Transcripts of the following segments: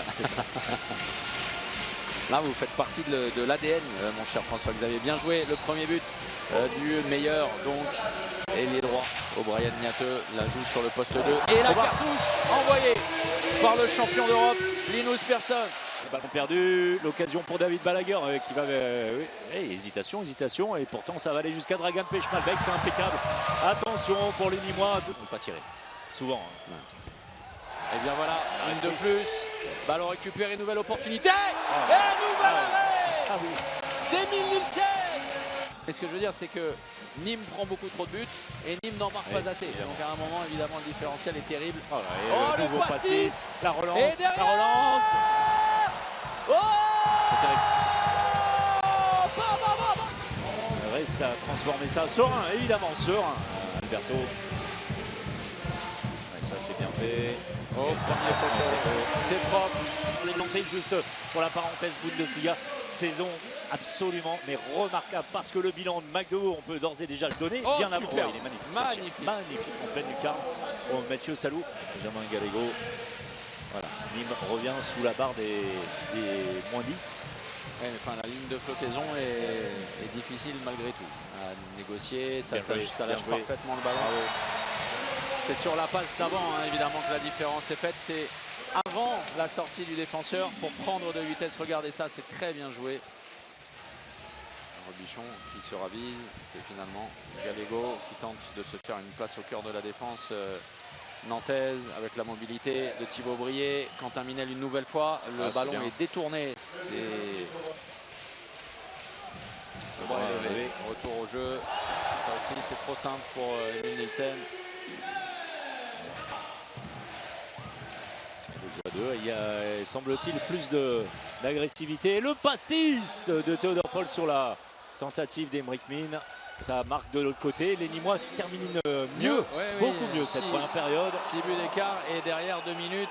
C'est ça. Là, vous faites partie de l'ADN, mon cher François-Xavier. Bien joué, le premier but du meilleur, donc, ailier droit, O'Brien Niateux, la joue sur le poste 2. Et la cartouche envoyée par le champion d'Europe, Linus Persson. Ballon perdu, l'occasion pour David Balaguer qui va... oui. Hésitation, et pourtant ça va aller jusqu'à Dragan Pechmalbek, c'est impeccable. Attention pour les Nîmois. On ne peut pas tirer. Souvent. Hein. Et bien voilà, une de plus. Ballon récupéré, nouvelle opportunité. Et un nouvel arrêt d'Emile Nielsen. Et ce que je veux dire, c'est que Nîmes prend beaucoup trop de buts et Nîmes n'en marque pas assez. Donc à un moment, évidemment, le différentiel est terrible. Oh, le pastis, la relance, et derrière, la relance. C'est terrible. Reste à transformer ça. Serein, évidemment, serein. Alberto. Ouais, ça, c'est bien fait. C'est propre. Les montées juste pour la parenthèse Bundesliga. Saison absolument mais remarquable parce que le bilan de McDo, on peut d'ores et déjà le donner. Bien avant. Super. Il est magnifique. Magnifique. En pleine lucarne. Oh, Mathieu Salou, Benjamin Gallego. Voilà. Nîmes revient sous la barre des moins 10. Ouais, mais enfin, la ligne de flottaison est difficile malgré tout à négocier. Ça lâche parfaitement le ballon. C'est sur la passe d'avant, hein, évidemment, que la différence est faite. C'est avant la sortie du défenseur pour prendre de vitesse. Regardez ça, c'est très bien joué. Robichon qui se ravise. C'est finalement Gallego qui tente de se faire une place au cœur de la défense nantaise avec la mobilité de Thibaut Brié. Quentin Minel une nouvelle fois. Le ballon est détourné. C'est le bras est levé. Retour au jeu. Ça aussi, c'est trop simple pour Emile Nielsen. Il y a, semble-t-il, plus d'agressivité. Le pastis de Théodore Paul sur la tentative d'Emeric Min. Ça marque de l'autre côté. Les Nîmois terminent mieux, beaucoup mieux cette première période. 6 buts d'écart et derrière 2 minutes.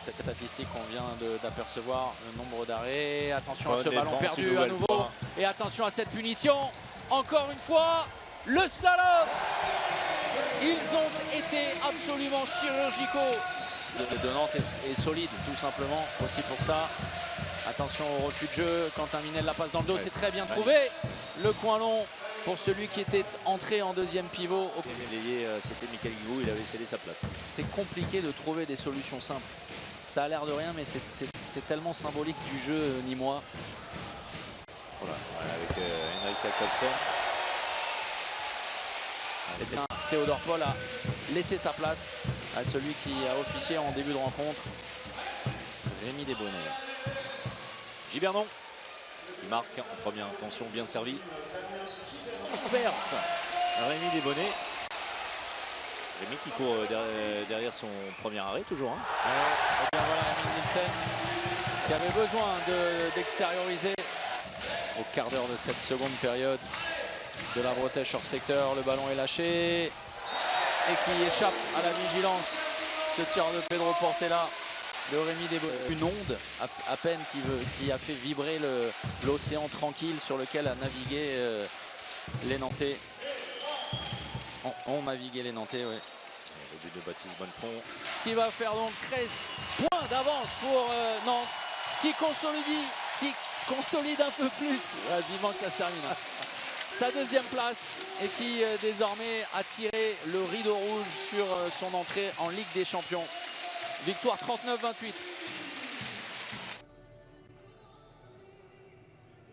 Cette statistique qu'on vient d'apercevoir, le nombre d'arrêts. Attention à ce ballon perdu à nouveau. Et attention à cette punition. Encore une fois, le slalom. Ils ont été absolument chirurgicaux. De Nantes est solide, tout simplement, aussi pour ça. Attention au refus de jeu, Quentin Minel la passe dans le dos, c'est très bien trouvé. Le coin long pour celui qui était entré en deuxième pivot. C'était Michael Guigou, il avait cédé sa place. C'est compliqué de trouver des solutions simples. Ça a l'air de rien, mais c'est tellement symbolique du jeu nîmois. Voilà, avec Henrik Jacobsen. Et bien, Théodore Paul a laissé sa place à celui qui a officié en début de rencontre, Rémi Desbonnets. Gibernon qui marque en première intention, bien servi. Perse, Rémi Desbonnets. Rémi qui court derrière son premier arrêt, toujours. Hein. Et bien voilà, Emile Nielsen qui avait besoin d'extérioriser au quart d'heure de cette seconde période de la bretèche hors secteur. Le ballon est lâché et qui échappe à la vigilance. Ce tir de Pedro Portela, de Rémi Desbonnets. Une onde à peine qui a fait vibrer l'océan tranquille sur lequel a navigué les Nantais. On navigué les Nantais, oui. Le but de Baptiste Bonnefond. Ce qui va faire donc 13 points d'avance pour Nantes, qui consolide un peu plus. Vivement que ça se termine. Sa deuxième place et qui désormais a tiré le rideau rouge sur son entrée en Ligue des Champions. Victoire 39-28.